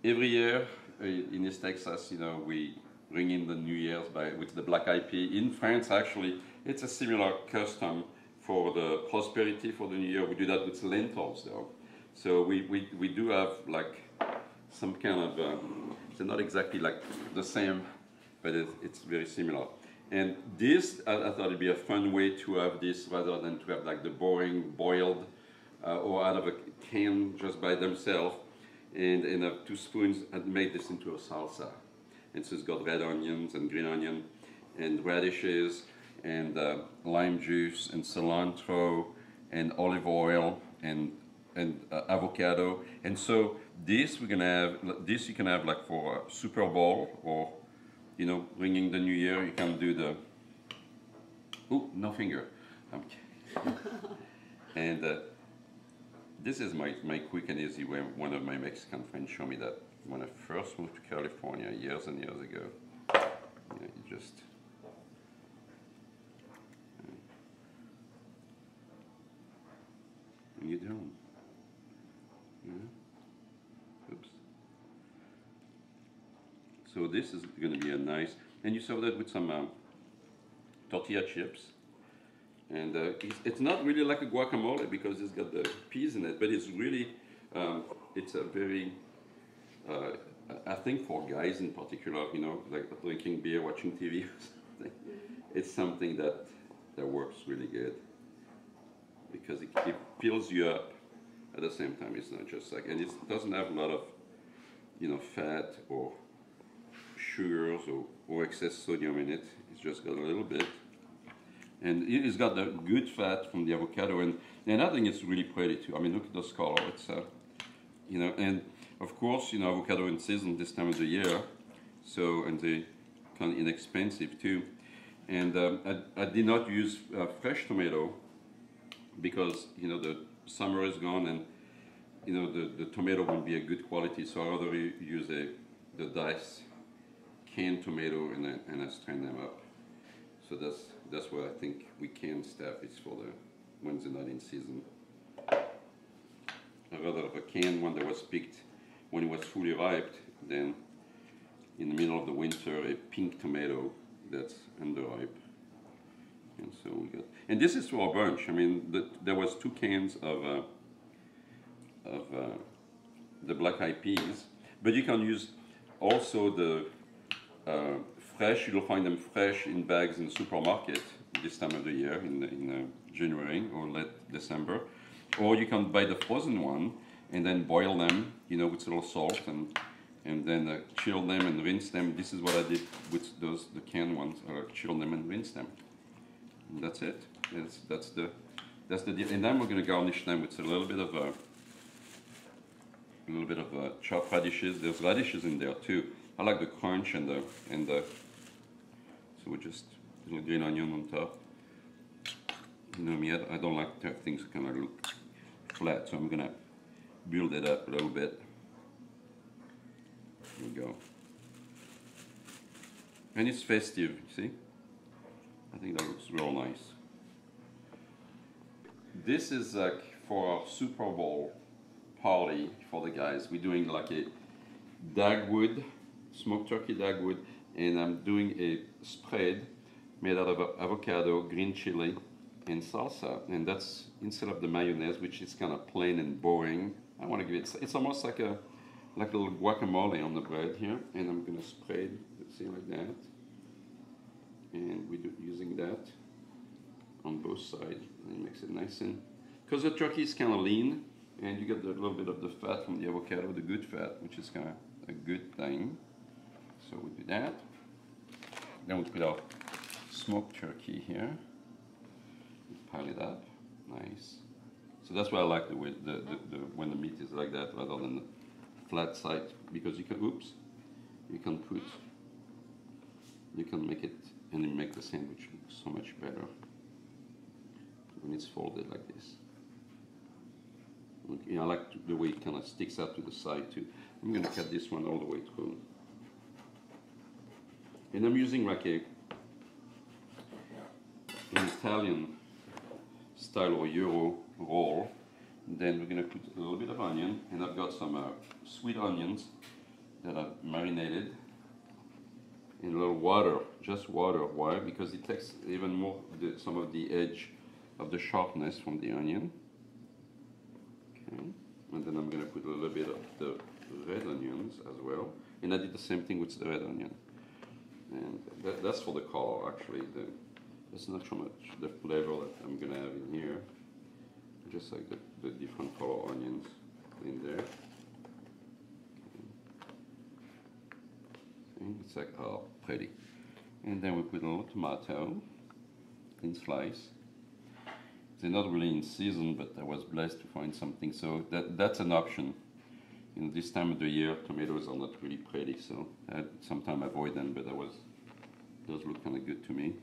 every year in East Texas, you know, we bring in the New Year's with the black eyed pea. In France, actually, it's a similar custom for the prosperity for the New Year. We do that with lentils, though. So we do have like some kind of, it's not exactly like the same, but it's very similar. And this, I thought it'd be a fun way to have this rather than to have like the boring boiled or out of a can just by themselves. And have 2 spoons and made this into a salsa. And so it's got red onions and green onion and radishes and lime juice and cilantro and olive oil and avocado. And so this we're gonna have, this you can have like for a Super Bowl or, you know, ringing the New Year. You can do the, oh, no finger. Okay. And this is my quick and easy way. One of my Mexican friends showed me that when I first moved to California years and years ago. You know, you just and you're done. Yeah. Oops. So this is going to be a nice, and you serve that with some tortilla chips. And it's not really like a guacamole because it's got the peas in it, but it's really, it's a very, I think for guys in particular, you know, like drinking beer, watching TV or something, it's something that works really good because it fills you up at the same time. It's not just like, and it doesn't have a lot of, you know, fat or sugars or excess sodium in it. It's just got a little bit. And it's got the good fat from the avocado, and I think it's really pretty too. I mean, look at this color. It's, you know, and of course, you know, avocado in season this time of the year, so, and they kind of inexpensive too. And I did not use fresh tomato because, you know, the summer is gone, and you know the tomato won't be a good quality. So I rather use the diced canned tomato and I strain them up. So that's what I think we can stuff is for the ones that are not in season. I'd rather have a canned one that was picked when it was fully ripe than in the middle of the winter a pink tomato that's underripe. And so we got, and this is for a bunch. I mean, there was 2 cans of the black eyed peas, but you can use also the fresh. You'll find them fresh in bags in the supermarket this time of the year in January or late December, or you can buy the frozen one and then boil them, you know, with a little salt and then chill them and rinse them. This is what I did with the canned ones. Chill them and rinse them. And that's it. That's the deal. And then we're going to garnish them with a little bit of chopped radishes. There's radishes in there too. I like the crunch and the so we just a little green onion on top. You know me, I don't like to have things kind of look flat, so I'm gonna build it up a little bit. There we go. And it's festive, you see? I think that looks real nice. This is like for our Super Bowl party for the guys. We're doing like a Dagwood, smoked turkey Dagwood, and I'm doing a spread made out of avocado, green chili, and salsa. And that's instead of the mayonnaise, which is kind of plain and boring. I want to give it. It's almost like a little guacamole on the bread here, and I'm gonna spread, see, like that. And we're using that on both sides, and it makes it nice and because the turkey is kind of lean, and you get a little bit of the fat from the avocado, the good fat, which is kind of a good thing. So we do that. Then we put our smoked turkey here. We pile it up, nice. So that's why I like the way when the meat is like that rather than the flat side, because you can, you can make it and you make the sandwich look so much better when it's folded like this. You know, I like the way it kind of sticks out to the side too. I'm going to cut this one all the way through. And I'm using like an Italian style or Euro roll. And then we're going to put a little bit of onion, and I've got some sweet onions that I've marinated in a little water, just water. Why? Because it takes even more some of the edge of the sharpness from the onion. Okay, and then I'm going to put a little bit of the red onions as well, and I did the same thing with the red onion, and that's for the color actually. That's not so much the flavor that I'm going to have in here, just like the different color onions in there. It's like, oh, pretty. And then we put a little tomato in slice. They're not really in season, but I was blessed to find something. So that's an option. You know, this time of the year, tomatoes are not really pretty, so I sometimes avoid them, but those look kind of good to me.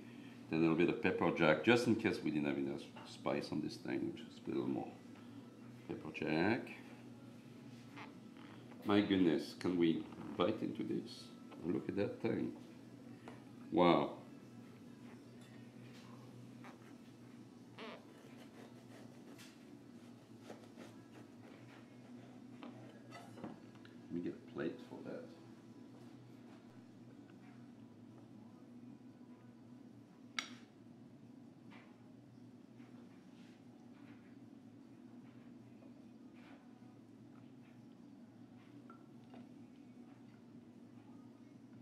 Then a little bit of pepper jack, just in case we didn't have enough spice on this thing, just a little more pepper jack. My goodness, can we bite into this? Look at that thing. Wow. Let me get a plate for that.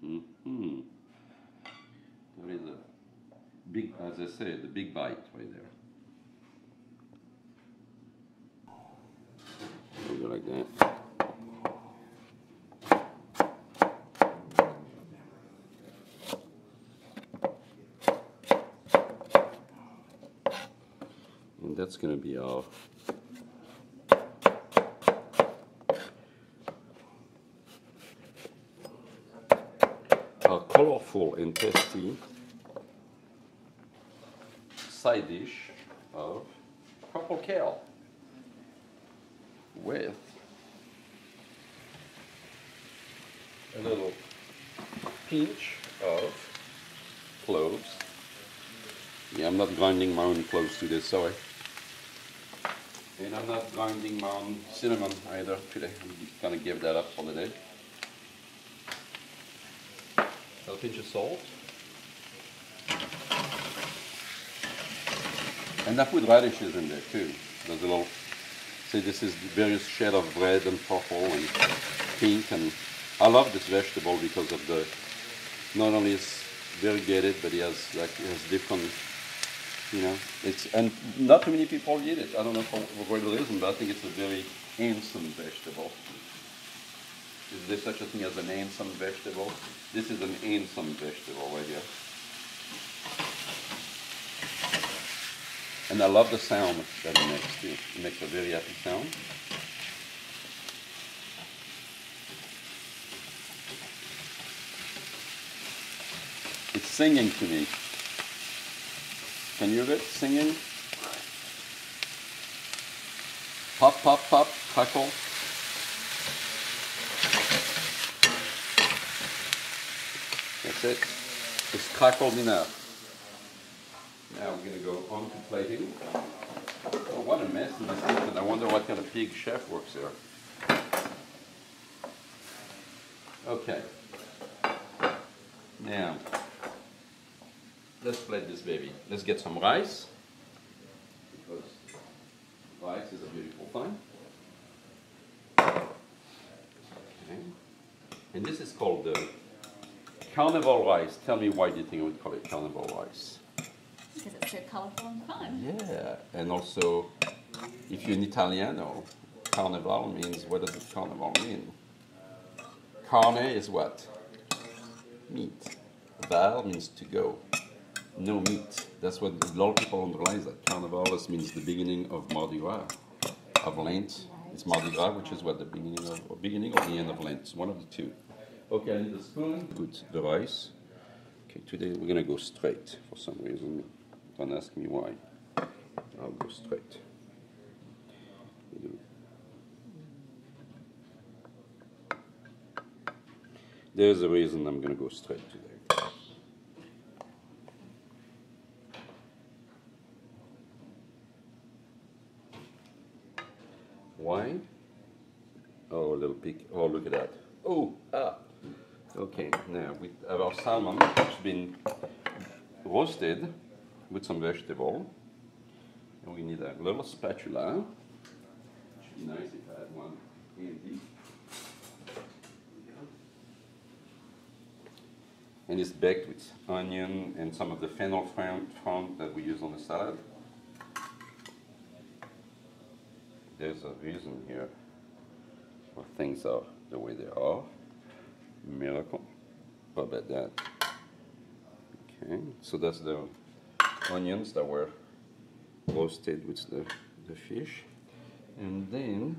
Mm-hmm. That is a big, as I say, the big bite right there. We'll go like that. And that's going to be our colorful and tasty side dish of purple kale with a little pinch of cloves. Yeah, I'm not grinding my own cloves today, sorry. And I'm not grinding my own cinnamon either today. I'm gonna give that up for the day. A pinch of salt. And I put radishes in there too. There's a little, see, this is various shades of red and purple and pink, and I love this vegetable because of the, not only is variegated, but it has different, you know, and not too many people eat it. I don't know for what reason, but I think it's a very handsome vegetable. Is there such a thing as an handsome vegetable? This is an handsome vegetable right here. And I love the sound that it makes too. It makes a very happy sound. It's singing to me. Can you hear it singing? Pop, pop, pop, crackle. That's it. It's crackled enough. Now we're going to go on to plating. Oh, what a mess in this kitchen. I wonder what kind of pig chef works there. Okay. Now, let's plate this baby. Let's get some rice, because rice is a beautiful thing. Okay. And this is called the carnival rice. Tell me, why do you think I would call it carnival rice? Because it's so colorful and fun. Yeah, and also, if you're an Italiano, carnival means, what does carnival mean? Carne is what? Meat. Val means to go. No meat. That's what a lot of people don't realize, that carnival means the beginning of Mardi Gras, of Lent. It's Mardi Gras, which is what, the beginning or the end of Lent. It's one of the two. Okay, I need a spoon. Put the rice. Okay, today we're gonna go straight for some reason. Don't ask me why. I'll go straight. There's a reason I'm gonna go straight today. Why? Oh, a little peek. Oh, look at that. Oh, ah. Okay, now we have our salmon, which has been roasted with some vegetable. And we need a little spatula. Should be nice if I had one handy. And it's baked with onion and some of the fennel fond that we use on the salad. There's a reason here why things are the way they are. Miracle. How about that? Okay, so that's the onions that were roasted with the fish. And then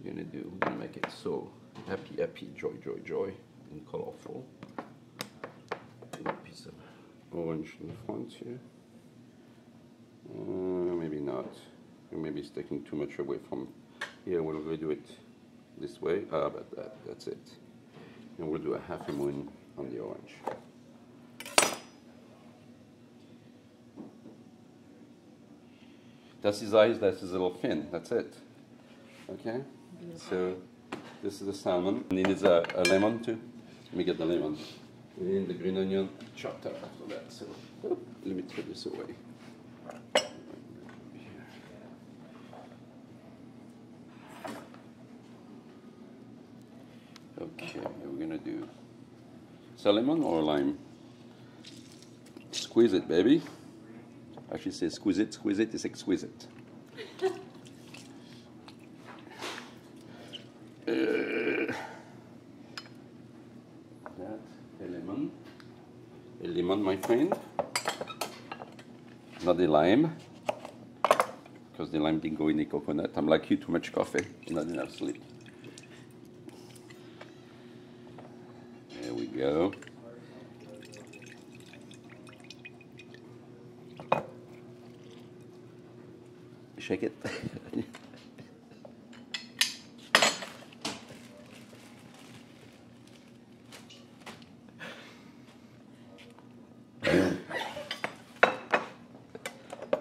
we're gonna make it so happy, happy, joy, joy, joy, and colorful. A piece of orange in the front here. Maybe not. Maybe it's taking too much away from here. We'll redo it this way. Ah, but that's it. And we'll do a half a moon on the orange. That's his eyes, that's his little fin, that's it. Okay? So, this is the salmon. And it needs a lemon too. Let me get the lemon. And the green onion chopped up after that. So, let me throw this away. Okay, we're gonna do. Is that lemon or lime? Squeeze it, baby. Actually, say squeeze it, it's exquisite. That's a lemon, my friend. Not the lime, because the lime didn't go in the coconut. I'm like you, too much coffee, not enough sleep. There we go. Shake it.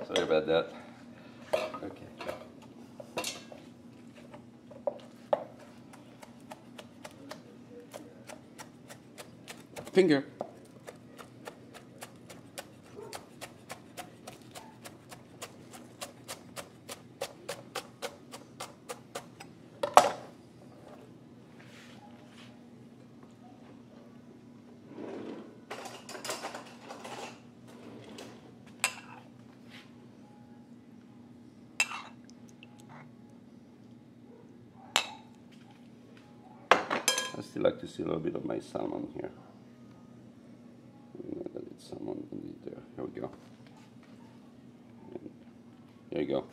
Sorry about that. Okay. Finger. I still like to see a little bit of my salmon here. You know that it's salmon indeed there. Here we go. And there you go.